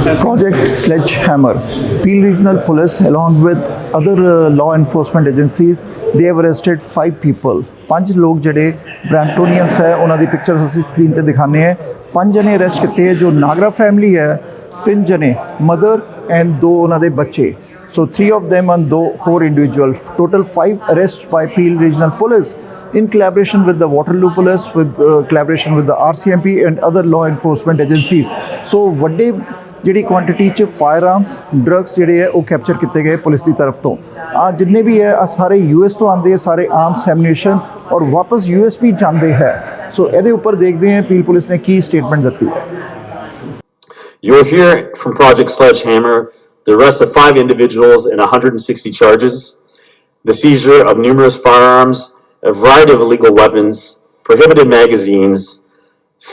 Project Sledgehammer. Peel Regional Police, along with other law enforcement agencies, they have arrested 5 people. 5 लोग जड़े ब्रैम्पटोनियंस है, उन्हों दी pictures असी screen ते दिखाने हैं. 5 जने अरेस्ट किए हैं जो नागरा फैमिली है, 3 जने मदर एंड 2 उन्हों दे बच्चे. So 3 of them and 4 individuals. Total 5 arrests by Peel Regional Police in collaboration with the Waterloo Police, with collaboration with the RCMP and other law enforcement agencies. So ਵੱਡੇ ਜਿਹੜੀ quantity 'ਚ fire arms drugs ਜਿਹੜੇ ਹੈ ਉਹ capture ਕੀਤੇ ਗਏ police ਦੀ ਤਰਫ ਤੋਂ. ਆ ਜਿੰਨੇ ਵੀ ਹੈ ਆ ਸਾਰੇ US ਤੋਂ ਆਉਂਦੇ, ਸਾਰੇ ਆਰਮਸ ਐਮੂਨੀਸ਼ਨ ਔਰ ਵਾਪਸ US ਵੀ ਜਾਂਦੇ ਹੈ. ਸੋ ਇਹਦੇ ਉੱਪਰ ਦੇਖਦੇ ਹਾਂ ਪੀਲ ਪੁਲਿਸ ਨੇ ਕੀ ਸਟੇਟਮੈਂਟ ਦਿੱਤੀ ਹੈ. You'll hear from Project Sledgehammer the arrest of 5 individuals and 160 charges, the seizure of numerous firearms, a variety of illegal weapons, prohibited magazines,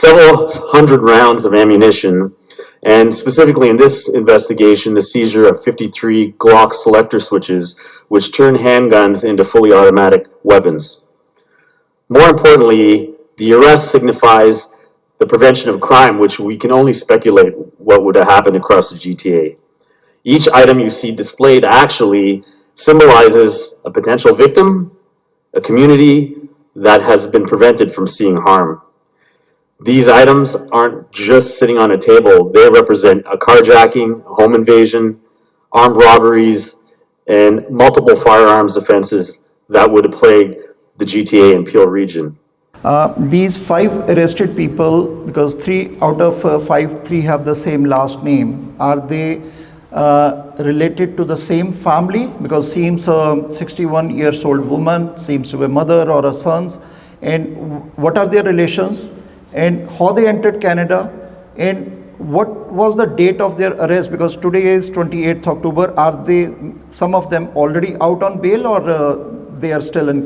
several hundred rounds of ammunition, and specifically in this investigation, the seizure of 53 Glock selector switches, which turn handguns into fully automatic weapons. More importantly, the arrest signifies the prevention of crime, which we can only speculate what would have happened across the GTA. Each item you see displayed actually symbolizes a potential victim, a community that has been prevented from seeing harm. These items aren't just sitting on a table. They represent a carjacking, a home invasion, armed robberies, and multiple firearms offenses that would have plagued the GTA and Peel region. These 5 arrested people, because 3 out of 5, 3 have the same last name, are they related to the same family? Because seems a 61 years old woman, seems to be a mother or a sons. And what are their relations? And how they entered Canada, and what was the date of their arrest? Because today is 28th October. Are they, some of them, already out on bail, or they are still in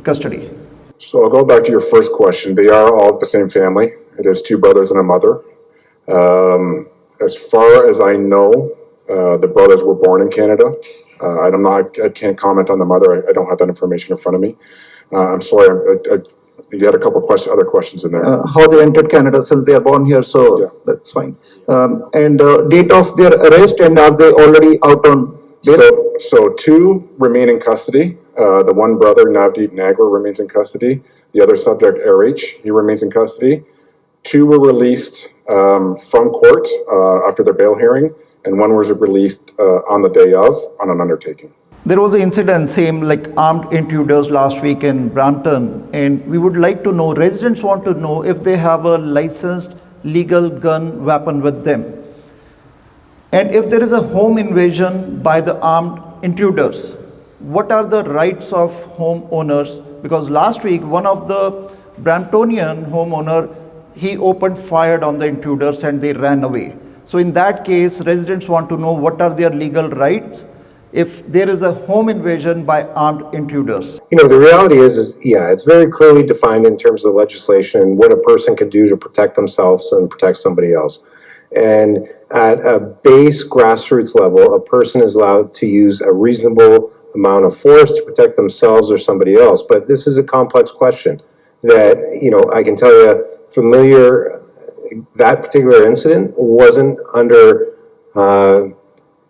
custody? So I'll go back to your first question. They are all the same family. It is 2 brothers and a mother. As far as I know, the brothers were born in Canada. I can't comment on the mother. I don't have that information in front of me. I'm sorry. You had a couple of other questions in there. How they entered Canada, since they are born here, so yeah, that's fine. And date of their arrest, and are they already out on bail? So 2 remain in custody. The one brother, Navdeep Nagra, remains in custody. The other subject, RH, he remains in custody. 2 were released from court after their bail hearing, and 1 was released on the day of on an undertaking. There was an incident, same like armed intruders last week in Brampton, and we would like to know, residents want to know if they have a licensed legal gun weapon with them. And if there is a home invasion by the armed intruders, what are the rights of homeowners? Because last week, one of the Bramptonian homeowner, he opened fire on the intruders and they ran away. So in that case, residents want to know what are their legal rights if there is a home invasion by armed intruders. You know, the reality is yeah, it's very clearly defined in terms of legislation what a person can do to protect themselves and protect somebody else. And at a base grassroots level, a person is allowed to use a reasonable amount of force to protect themselves or somebody else. But this is a complex question that, you know, I can tell you that particular incident wasn't under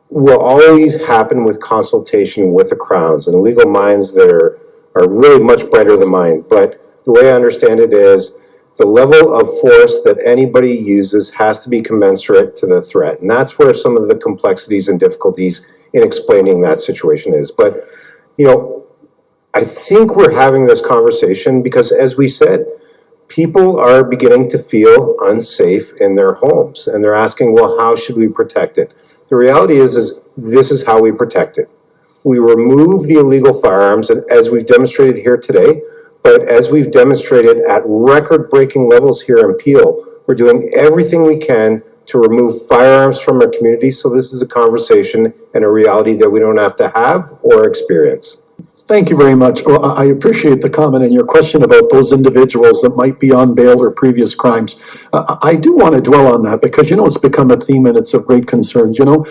will always happen with consultation with the crowns and legal minds that are really much brighter than mine. But the way I understand it is the level of force that anybody uses has to be commensurate to the threat. And that's where some of the complexities and difficulties in explaining that situation is. But, you know, I think we're having this conversation because, as we said, people are beginning to feel unsafe in their homes. And they're asking, well, how should we protect it? The reality is this is how we protect it. We remove the illegal firearms, and as we've demonstrated here today, but as we've demonstrated at record-breaking levels here in Peel, we're doing everything we can to remove firearms from our community, so this is a conversation and a reality that we don't have to have or experience. Thank you very much. Well, I appreciate the comment and your question about those individuals that might be on bail or previous crimes. I do want to dwell on that because, you know, it's become a theme and it's of great concern. You know,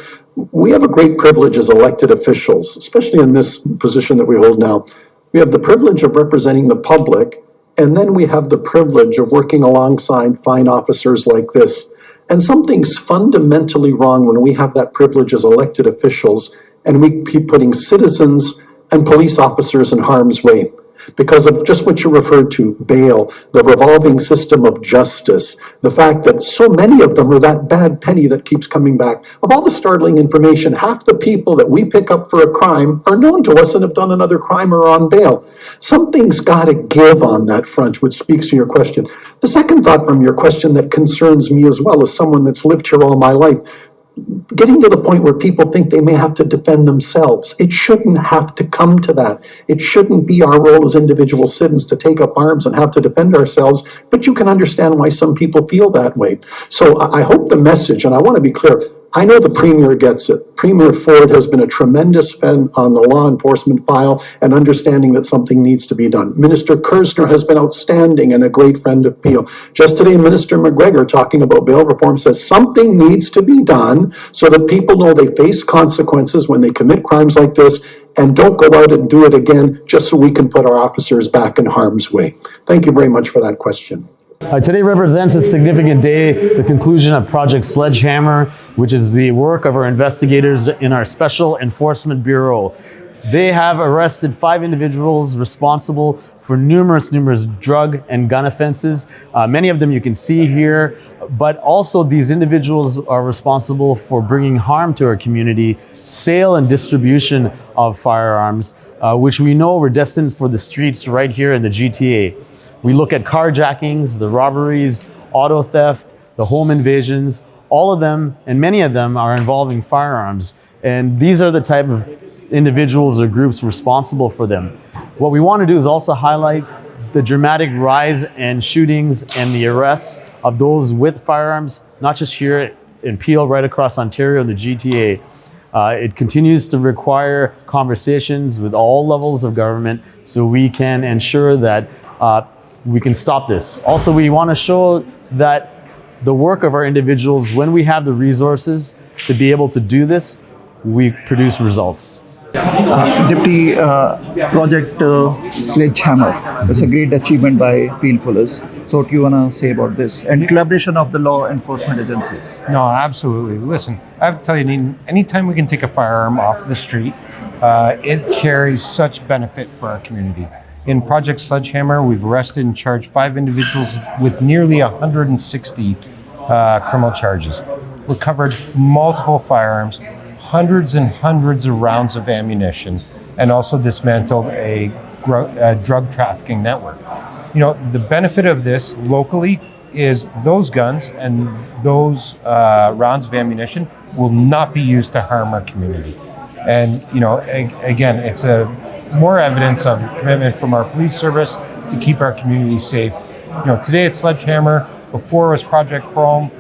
we have a great privilege as elected officials, especially in this position that we hold now. We have the privilege of representing the public, and then we have the privilege of working alongside fine officers like this And something's fundamentally wrong when we have that privilege as elected officials and we keep putting citizens and police officers in harm's way because of just what you referred to, bail, the revolving system of justice, the fact that so many of them are that bad penny that keeps coming back. Of all the startling information, half the people that we pick up for a crime are known to us and have done another crime or are on bail. Something's got to give on that front, which speaks to your question. The second thought from your question that concerns me as well as someone that's lived here all my life, getting to the point where people think they may have to defend themselves. It shouldn't have to come to that. It shouldn't be our role as individual citizens to take up arms and have to defend ourselves, but you can understand why some people feel that way. So I hope the message, and I want to be clear, I know the Premier gets it. Premier Ford has been a tremendous fan on the law enforcement file and understanding that something needs to be done. Minister Kersner has been outstanding and a great friend of Peel. Just today, Minister McGregor, talking about bail reform, says something needs to be done so that people know they face consequences when they commit crimes like this and don't go out and do it again just so we can put our officers back in harm's way. Thank you very much for that question. Today represents a significant day, the conclusion of Project Sledgehammer, which is the work of our investigators in our Special Enforcement Bureau. They have arrested 5 individuals responsible for numerous drug and gun offenses. Many of them you can see here, but also these individuals are responsible for bringing harm to our community, sale and distribution of firearms, which we know were destined for the streets right here in the GTA. We look at carjackings, the robberies, auto theft, the home invasions, all of them, and many of them are involving firearms. And these are the type of individuals or groups responsible for them. What we want to do is also highlight the dramatic rise in shootings and the arrests of those with firearms, not just here in Peel, right across Ontario and the GTA. It continues to require conversations with all levels of government so we can ensure that we can stop this. Also, we want to show that the work of our individuals, when we have the resources to be able to do this, we produce results. Deputy, Project Sledgehammer. It's a great achievement by Peel Police. So what do you want to say about this? And collaboration of the law enforcement agencies. No, absolutely. Listen, I have to tell you, anytime we can take a firearm off the street, it carries such benefit for our community. In Project Sledgehammer, we've arrested and charged 5 individuals with nearly 160 criminal charges. Recovered multiple firearms, hundreds and hundreds of rounds of ammunition, and also dismantled a drug trafficking network. You know, the benefit of this locally is those guns and those rounds of ammunition will not be used to harm our community. And, you know, again, it's more evidence of commitment from our police service to keep our community safe. You know, today at Sledgehammer, before it was Project Chrome,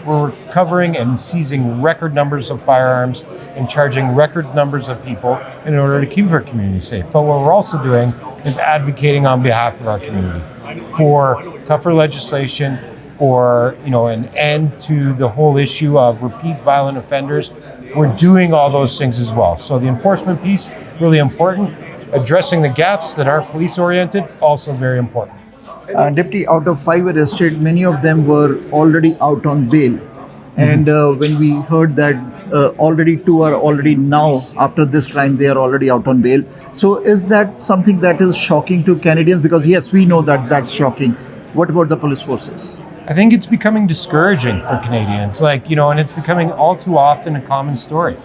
we're recovering and seizing record numbers of firearms and charging record numbers of people in order to keep our community safe. But what we're also doing is advocating on behalf of our community for tougher legislation, for, you know, an end to the whole issue of repeat violent offenders. We're doing all those things as well. So the enforcement piece, really important. Addressing the gaps that are police-oriented, also very important. Deputy, out of 5 arrested, many of them were already out on bail. And when we heard that already 2 are already now, after this crime, they are already out on bail. So is that something that is shocking to Canadians? Because yes, we know that that's shocking. What about the police forces? I think it's becoming discouraging for Canadians, and it's becoming all too often a common story.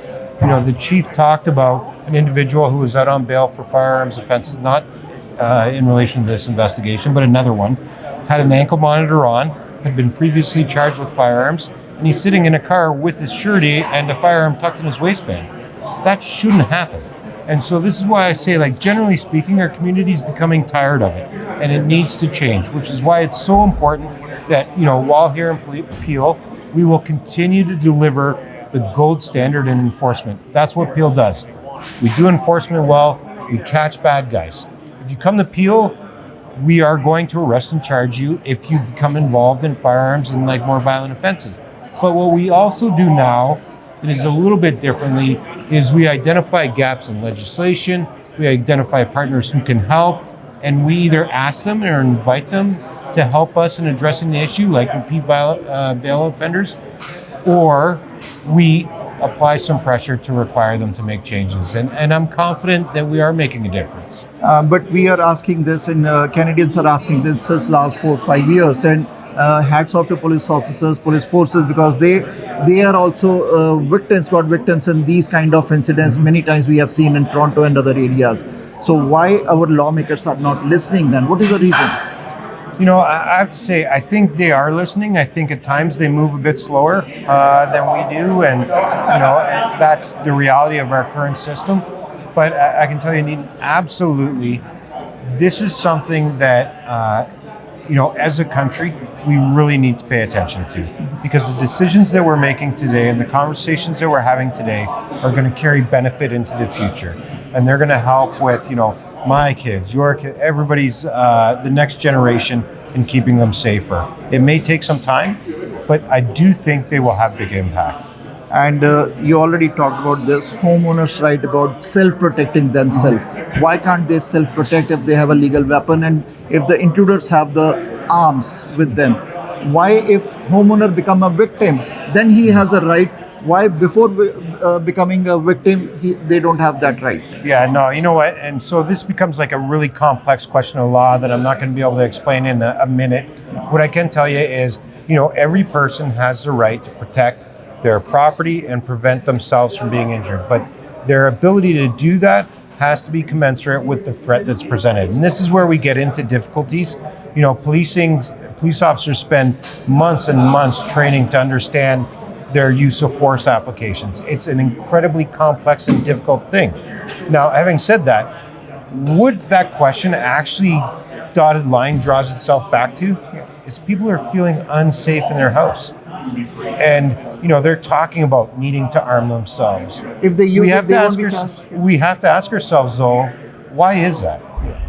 You know, the chief talked about an individual who was out on bail for firearms offenses, not in relation to this investigation, but another one, had an ankle monitor on, had been previously charged with firearms, and he's sitting in a car with his surety and a firearm tucked in his waistband. That shouldn't happen. And so this is why I say, generally speaking, our community is becoming tired of it, and it needs to change, which is why it's so important that, while here in Peel, we will continue to deliver the gold standard in enforcement. That's what Peel does. We do enforcement well, we catch bad guys. If you come to Peel, we are going to arrest and charge you if you become involved in firearms and more violent offenses. But what we also do now, that is a little bit differently, is we identify gaps in legislation, we identify partners who can help, and we either ask them or invite them to help us in addressing the issue, like repeat bail offenders, or we apply some pressure to require them to make changes. And I'm confident that we are making a difference. But we are asking this, and Canadians are asking this since last 4-5 years. And hats off to police officers, police forces, because they are also got victims in these kind of incidents. Many times we have seen in Toronto and other areas. So why our lawmakers are not listening then? What is the reason? You know, I have to say, I think they are listening. I think at times they move a bit slower than we do, and that's the reality of our current system. But I can tell you, absolutely, this is something that as a country, we really need to pay attention to, because the decisions that we're making today and the conversations that we're having today are going to carry benefit into the future, and they're going to help with my kids, your kids, everybody's, the next generation, in keeping them safer. It may take some time, but I do think they will have big impact. And you already talked about this, homeowners' right about self-protecting themselves. Why can't they self-protect if they have a legal weapon, and if the intruders have the arms with them? Why, if homeowner become a victim, then he has a right? Why before becoming a victim, they don't have that right? Yeah, no, you know what? And so this becomes like a really complex question of law that I'm not going to be able to explain in a minute. What I can tell you is, every person has the right to protect their property and prevent themselves from being injured. But their ability to do that has to be commensurate with the threat that's presented. And this is where we get into difficulties. Police officers spend months and months training to understand their use of force applications. It's an incredibly complex and difficult thing. Now, having said that, would that question actually dotted line draws itself back to is people are feeling unsafe in their house. And, they're talking about needing to arm themselves. If they use we have it, they to won't ask be charged. we have to ask ourselves, though, why is that?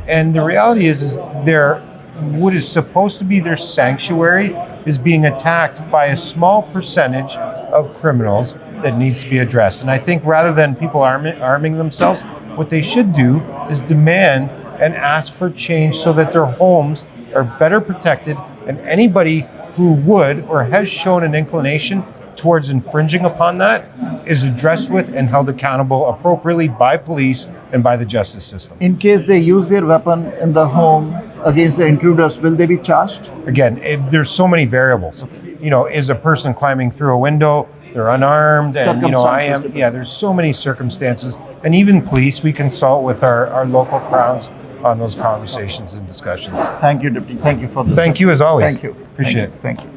And the reality is what is supposed to be their sanctuary is being attacked by a small percentage of criminals that needs to be addressed. And I think rather than people arming themselves, what they should do is demand and ask for change so that their homes are better protected, and anybody who would or has shown an inclination towards infringing upon that is addressed with and held accountable appropriately by police and by the justice system. In case they use their weapon in the home against the intruders, will they be charged? Again, there's so many variables. Is a person climbing through a window? They're unarmed, and there's so many circumstances. And even police, we consult with our local crowns on those conversations and discussions. Thank you, Deputy. Thank you for this. Thank you as always. Thank you. Appreciate it. Thank you.